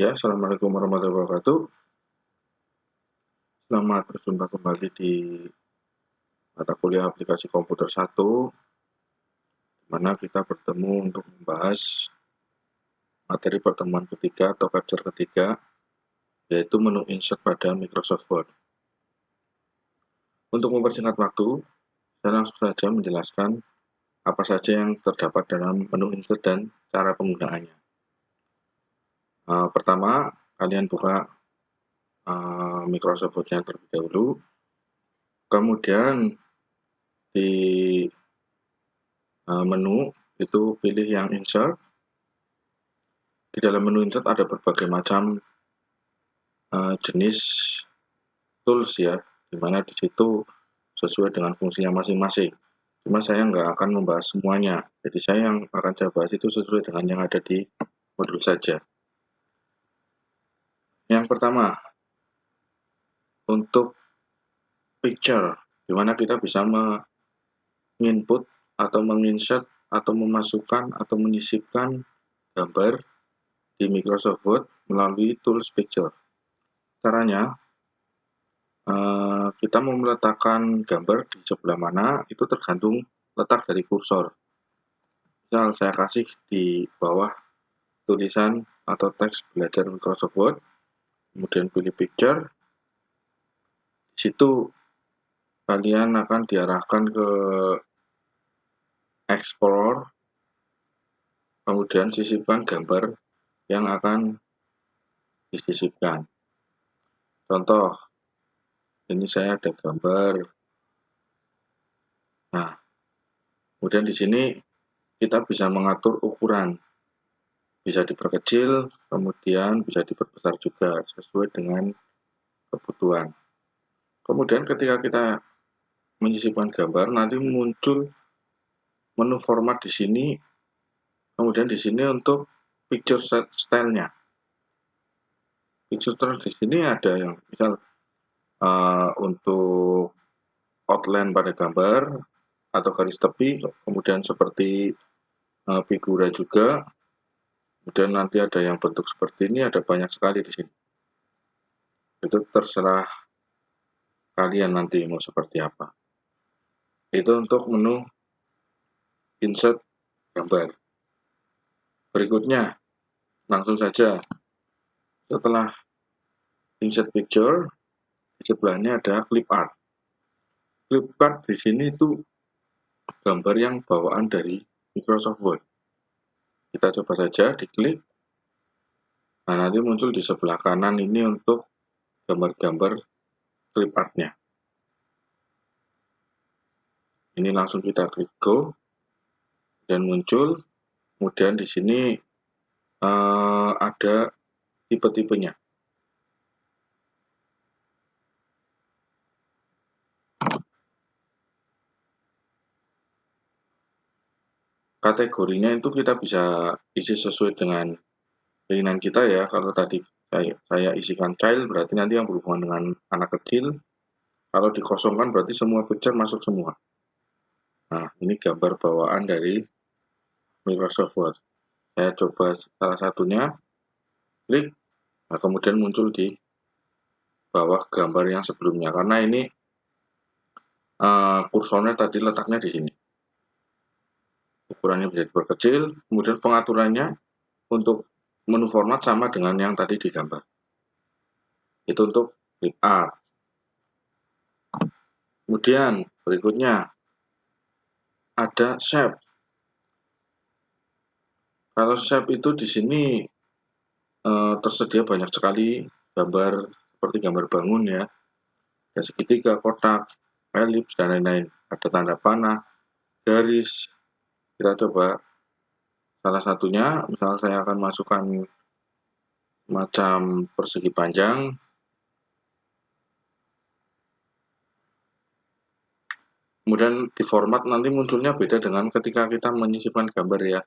Ya, Assalamualaikum warahmatullahi wabarakatuh. Selamat berjumpa kembali di mata kuliah aplikasi komputer 1, di mana kita bertemu untuk membahas materi pertemuan ketiga atau lecture ketiga, yaitu menu insert pada Microsoft Word. Untuk mempersingkat waktu, saya langsung saja menjelaskan apa saja yang terdapat dalam menu insert dan cara penggunaannya. Pertama, kalian buka Microsoft Word-nya terlebih dahulu. Kemudian di menu itu pilih yang insert. Di dalam menu insert ada berbagai macam jenis tools ya, dimana di situ sesuai dengan fungsinya masing-masing. Cuma saya nggak akan membahas semuanya, jadi saya yang akan saya bahas itu sesuai dengan yang ada di modul saja. Yang pertama, untuk picture, dimana kita bisa menginput atau menginsert atau memasukkan atau menyisipkan gambar di Microsoft Word melalui tools picture. Caranya, kita mau meletakkan gambar di sebelah mana itu tergantung letak dari kursor. Misal saya kasih di bawah tulisan atau teks belajar Microsoft Word, kemudian pilih picture. Di situ kalian akan diarahkan ke Explorer, kemudian sisipkan gambar yang akan disisipkan. Contoh, ini saya ada gambar. Nah, kemudian di sini kita bisa mengatur ukuran. Bisa diperkecil, kemudian bisa diperbesar juga sesuai dengan kebutuhan. Kemudian ketika kita menyisipkan gambar, nanti muncul menu format di sini, kemudian di sini untuk picture style-nya. Picture style di sini ada yang misal untuk outline pada gambar atau garis tepi, kemudian seperti figura juga. Kemudian nanti ada yang bentuk seperti ini, ada banyak sekali di sini. Itu terserah kalian nanti mau seperti apa. Itu untuk menu insert gambar. Berikutnya, langsung saja. Setelah insert picture, di sebelahnya ada clip art. Clip art di sini itu gambar yang bawaan dari Microsoft Word. Kita coba saja diklik. Nah, nanti muncul di sebelah kanan ini untuk gambar-gambar clip art-nya. Ini langsung kita klik go dan muncul. Kemudian di sini ada tipe-tipenya. Kategorinya itu kita bisa isi sesuai dengan keinginan kita ya. Kalau tadi saya isikan child, berarti nanti yang berhubungan dengan anak kecil. Kalau dikosongkan berarti semua picture masuk semua. Nah, ini gambar bawaan dari Microsoft Word. Saya coba salah satunya, klik, nah kemudian muncul di bawah gambar yang sebelumnya. Karena ini kursornya tadi letaknya di sini. Ukurannya bisa diperkecil, kemudian pengaturannya untuk menu format sama dengan yang tadi digambar. Itu untuk clip art. Kemudian berikutnya ada shape. Kalau shape itu di sini tersedia banyak sekali gambar seperti gambar bangun ya, ada segitiga, kotak, elips dan lain-lain. Ada tanda panah, garis. Kita coba salah satunya, misal saya akan masukkan macam persegi panjang. Kemudian di format nanti munculnya beda dengan ketika kita menyisipkan gambar ya.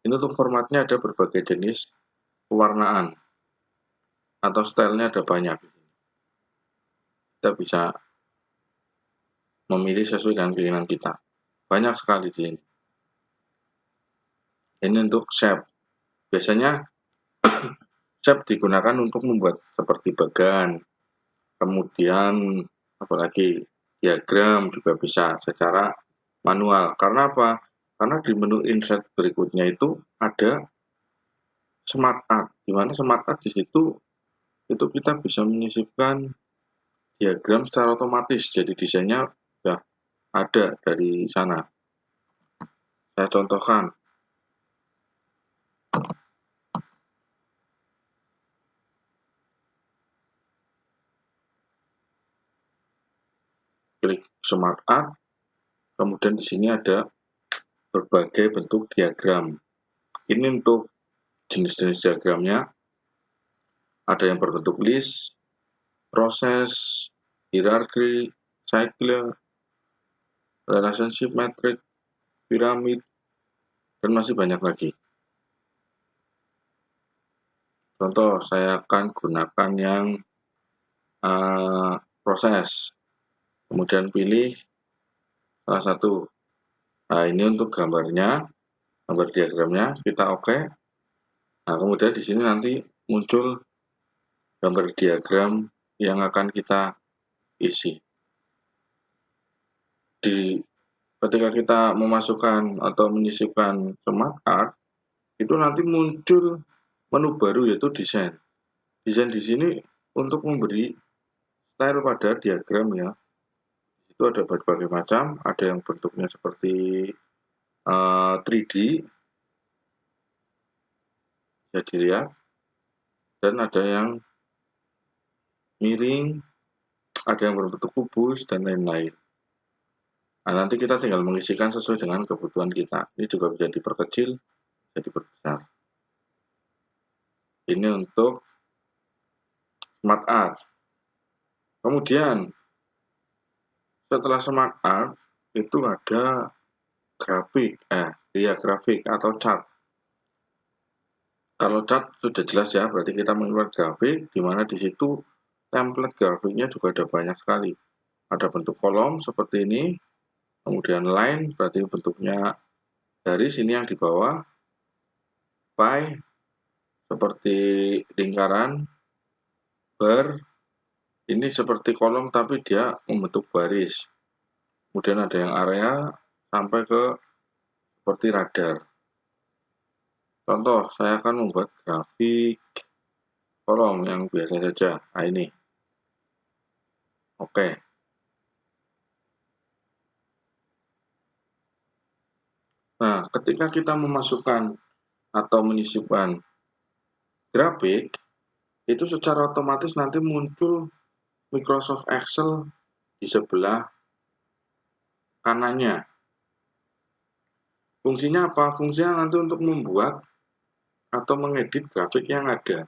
Ini untuk formatnya ada berbagai jenis pewarnaan atau stylenya ada banyak. Kita bisa memilih sesuai dengan keinginan kita. Banyak sekali di sini. Ini untuk shape. Biasanya Shape digunakan untuk membuat seperti bagan, kemudian apalagi diagram juga bisa secara manual. Karena apa? Karena di menu insert berikutnya itu ada smart art, di mana smart art di situ itu kita bisa menyisipkan diagram secara otomatis. Jadi desainnya sudah ada dari sana. Saya contohkan, klik smart art, kemudian di sini ada berbagai bentuk diagram. Ini untuk jenis-jenis diagramnya, ada yang berbentuk list, proses, hierarki, cycle, relationship matrix, piramid, dan masih banyak lagi. Contoh, saya akan gunakan yang proses, kemudian pilih salah satu. Nah, ini untuk gambarnya, gambar diagramnya, kita oke. Nah, kemudian di sini nanti muncul gambar diagram yang akan kita isi. Ketika kita memasukkan atau menyisipkan smart art, itu nanti muncul menu baru yaitu desain. Desain di sini untuk memberi style pada diagram ya. Itu ada berbagai macam, ada yang bentuknya seperti 3D, bisa dilihat, dan ada yang miring, ada yang berbentuk kubus, dan lain-lain. Nah, nanti kita tinggal mengisikan sesuai dengan kebutuhan kita. Ini juga bisa diperkecil, bisa diperbesar. Ini untuk smart art. Kemudian, setelah smart art, itu ada grafik atau chart. Kalau chart sudah jelas ya, berarti kita membuat grafik, di mana di situ template grafiknya juga ada banyak sekali. Ada bentuk kolom seperti ini, kemudian line berarti bentuknya garis, ini yang di bawah, pie seperti lingkaran, bar ini seperti kolom tapi dia membentuk baris. Kemudian ada yang area sampai ke seperti radar. Contoh, saya akan membuat grafik kolom yang biasa saja. Nah, ini. Oke. Nah, ketika kita memasukkan atau menyisipkan grafik, itu secara otomatis nanti muncul Microsoft Excel di sebelah kanannya. Fungsinya apa? Fungsinya nanti untuk membuat atau mengedit grafik yang ada.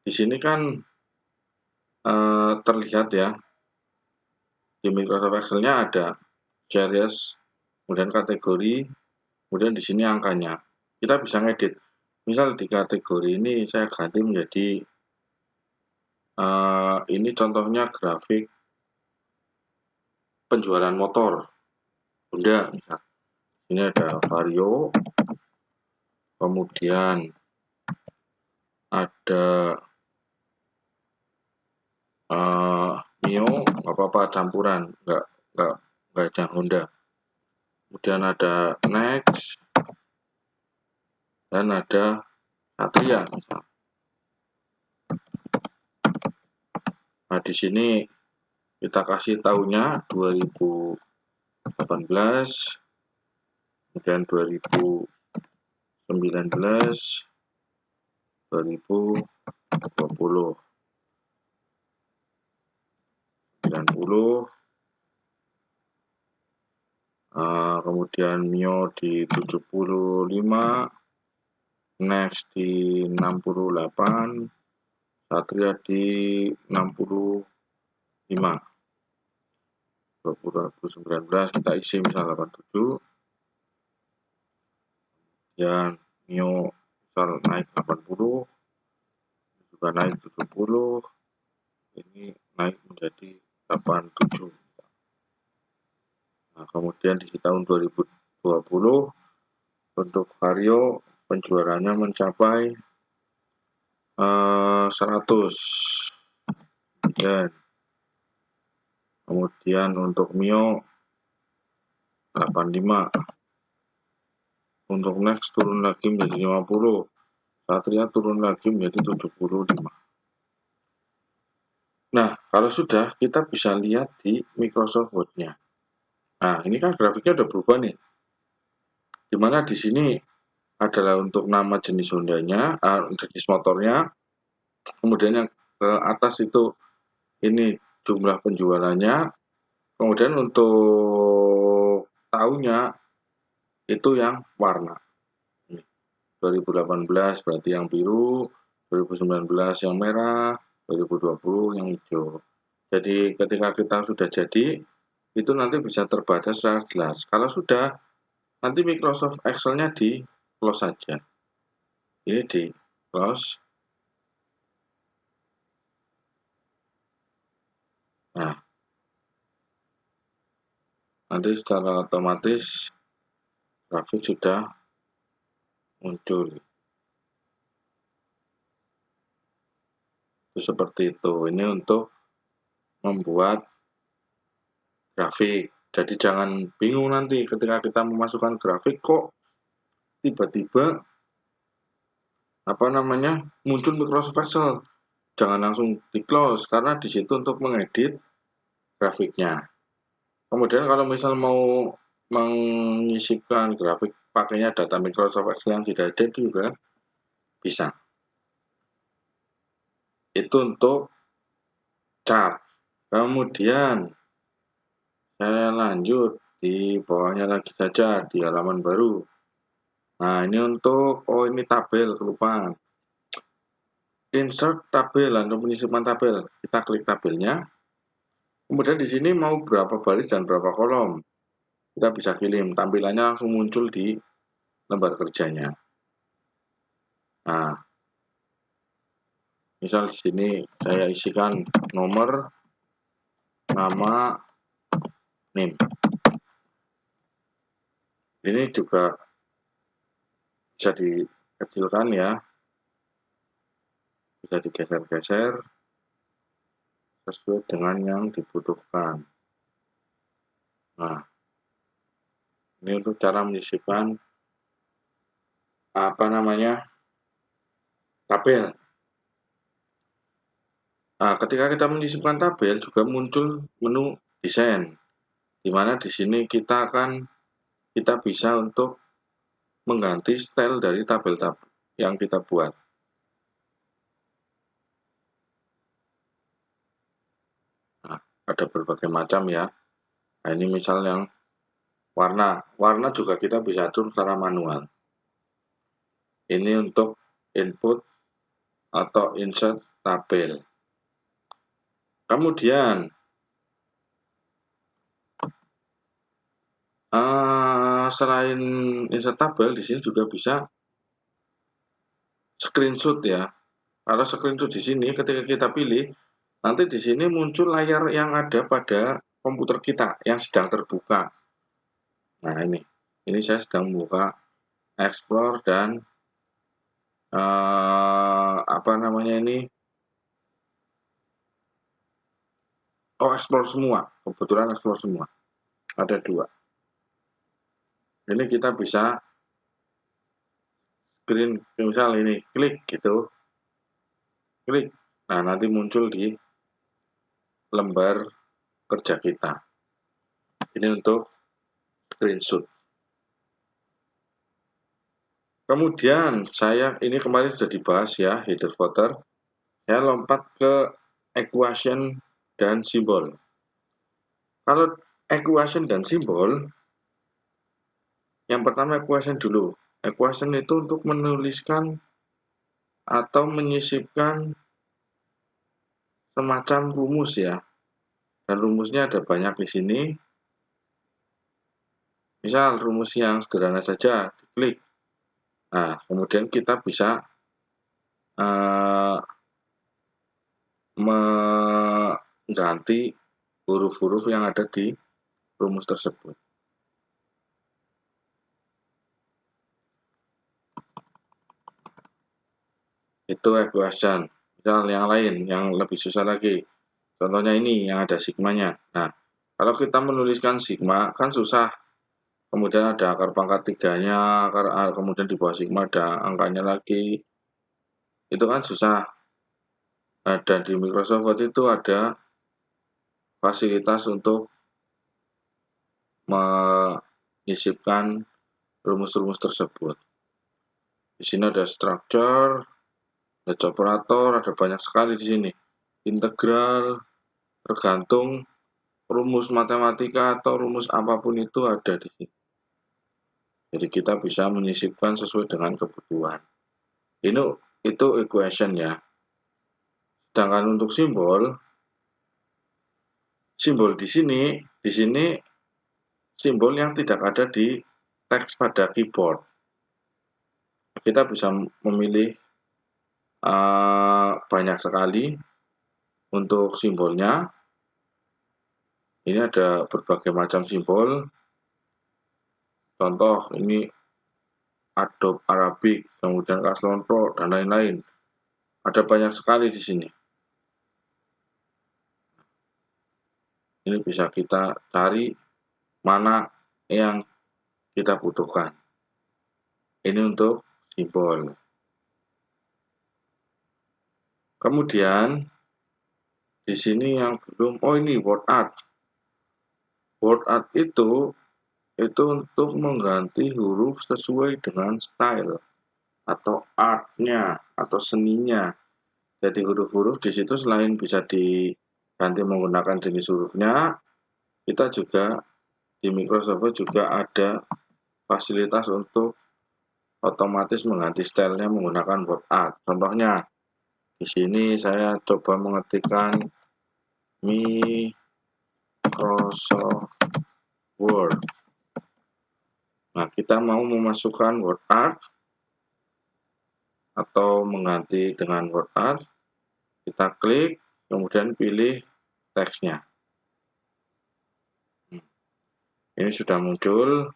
Di sini kan terlihat ya, di Microsoft Excel-nya ada series, kemudian kategori, kemudian di sini angkanya. Kita bisa ngedit. Misal di kategori ini saya ganti menjadi ini contohnya grafik penjualan motor Honda misal. Ini ada Vario, kemudian ada Mio, nggak apa-apa campuran, nggak ada Honda. Kemudian ada Next dan ada Satria misal. Nah, di sini kita kasih tahunnya 2018, kemudian 2019, 2020, 90, kemudian Mio di 75, Next di 68, Satria di 65. 2019 kita isi misal 87, dan Mio misal naik 80, juga naik 70, ini naik menjadi 87. Nah, kemudian di tahun 2020 untuk Vario penjualannya mencapai 100 ya. Kemudian untuk Mio 85, untuk Next turun lagi menjadi 50, Satria turun lagi menjadi 75. Nah, kalau sudah, kita bisa lihat di Microsoft Word-nya. Nah, ini kan grafiknya udah berubah nih. Dimana di sini adalah untuk nama jenis Hondanya, jenis motornya. Kemudian yang ke atas itu ini jumlah penjualannya. Kemudian untuk tahunnya itu yang warna. 2018 berarti yang biru, 2019 yang merah, 2020 yang hijau. Jadi ketika kita sudah jadi, itu nanti bisa terbaca secara jelas. Kalau sudah, nanti Microsoft Excel-nya di close saja. Ini di close. Nah, nanti secara otomatis grafik sudah muncul. Itu seperti itu. Ini untuk membuat grafik. Jadi jangan bingung nanti ketika kita memasukkan grafik kok tiba-tiba muncul Microsoft Excel. Jangan langsung di close karena di situ untuk mengedit grafiknya. Kemudian kalau misal mau menyisipkan grafik pakainya data Microsoft Excel yang tidak ada juga bisa. Itu untuk chart. Kemudian saya lanjut di bawahnya lagi saja di halaman baru. Nah, ini untuk ini tabel, kelupaan. Insert tabel untuk penyisipan tabel. Kita klik tabelnya. Kemudian di sini mau berapa baris dan berapa kolom. Kita bisa kirim, tampilannya langsung muncul di lembar kerjanya. Nah, misal di sini saya isikan nomor, nama, name. Ini juga bisa dikecilkan ya, bisa digeser-geser sesuai dengan yang dibutuhkan. Nah, ini untuk cara menyisipkan tabel. Nah, ketika kita menyisipkan tabel juga muncul menu desain, di mana di sini kita bisa untuk mengganti style dari tabel-tabel yang kita buat. Nah, ada berbagai macam ya. Nah, ini misal yang warna juga kita bisa atur secara manual. Ini untuk input atau insert tabel. Kemudian selain insert tabel, di sini juga bisa screenshot ya. Kalau screenshot di sini ketika kita pilih, nanti di sini muncul layar yang ada pada komputer kita yang sedang terbuka. Nah, ini saya sedang membuka Explore dan Explore semua. Kebetulan Explore semua. Ada 2. Ini kita bisa screen, misal ini, klik gitu. Klik. Nah, nanti muncul di lembar kerja kita. Ini untuk screenshot. Kemudian ini kemarin sudah dibahas ya, header footer. Saya lompat ke equation dan simbol. Kalau equation dan simbol, yang pertama equation dulu. Equation itu untuk menuliskan atau menyisipkan semacam rumus ya. Dan rumusnya ada banyak di sini. Misal rumus yang sederhana saja, diklik. Nah, kemudian kita bisa mengganti huruf-huruf yang ada di rumus tersebut. Itu equation. Misal yang lain, yang lebih susah lagi. Contohnya ini, yang ada sigmanya. Nah, kalau kita menuliskan sigma, kan susah. Kemudian ada akar pangkat 3-nya, kemudian di bawah sigma ada angkanya lagi. Itu kan susah. Nah, dan di Microsoft Word itu ada fasilitas untuk menyisipkan rumus-rumus tersebut. Di sini ada structure, ada operator, ada banyak sekali di sini. Integral, tergantung rumus matematika atau rumus apapun itu ada di sini. Jadi kita bisa menyisipkan sesuai dengan kebutuhan. Itu equation ya. Sedangkan untuk simbol di sini simbol yang tidak ada di teks pada keyboard. Kita bisa memilih banyak sekali untuk simbolnya. Ini ada berbagai macam simbol. Contoh ini Adobe Arabic, kemudian Caslon Pro dan lain-lain. Ada banyak sekali di sini. Ini bisa kita cari mana yang kita butuhkan. Ini untuk simbol. Kemudian di sini yang belum, ini word art. Word art itu untuk mengganti huruf sesuai dengan style atau artnya atau seninya. Jadi huruf-huruf di situ selain bisa diganti menggunakan jenis hurufnya, kita juga di Microsoft Word juga ada fasilitas untuk otomatis mengganti stylenya menggunakan word art. Contohnya di sini saya coba mengetikkan Microsoft Word. Nah, kita mau memasukkan word art atau mengganti dengan word art, kita klik, kemudian pilih teksnya. Ini sudah muncul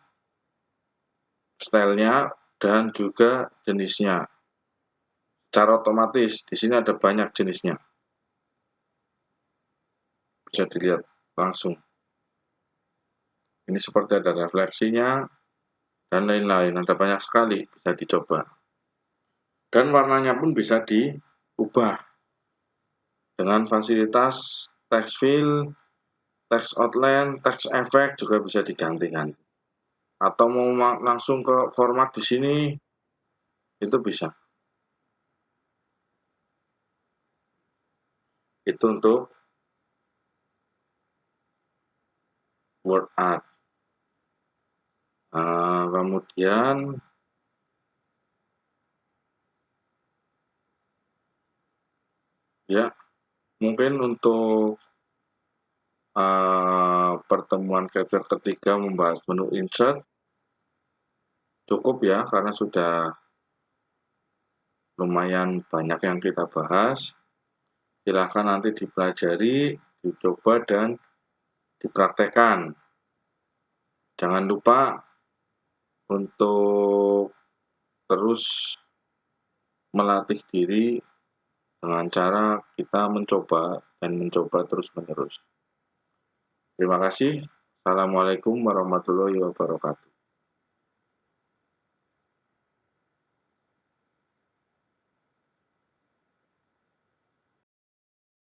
stylenya dan juga jenisnya. Secara otomatis, di sini ada banyak jenisnya. Bisa dilihat langsung. Ini seperti ada refleksinya, dan lain-lain. Ada banyak sekali, bisa dicoba. Dan warnanya pun bisa diubah dengan fasilitas text fill, text outline, text effect juga bisa digantikan. Atau mau langsung ke format di sini, itu bisa. Itu untuk word art. Kemudian ya mungkin untuk pertemuan capture ketiga membahas menu insert cukup ya, karena sudah lumayan banyak yang kita bahas. Silahkan nanti dipelajari, dicoba, dan dipraktekkan. Jangan lupa untuk terus melatih diri dengan cara kita mencoba dan mencoba terus-menerus. Terima kasih. Assalamualaikum warahmatullahi wabarakatuh.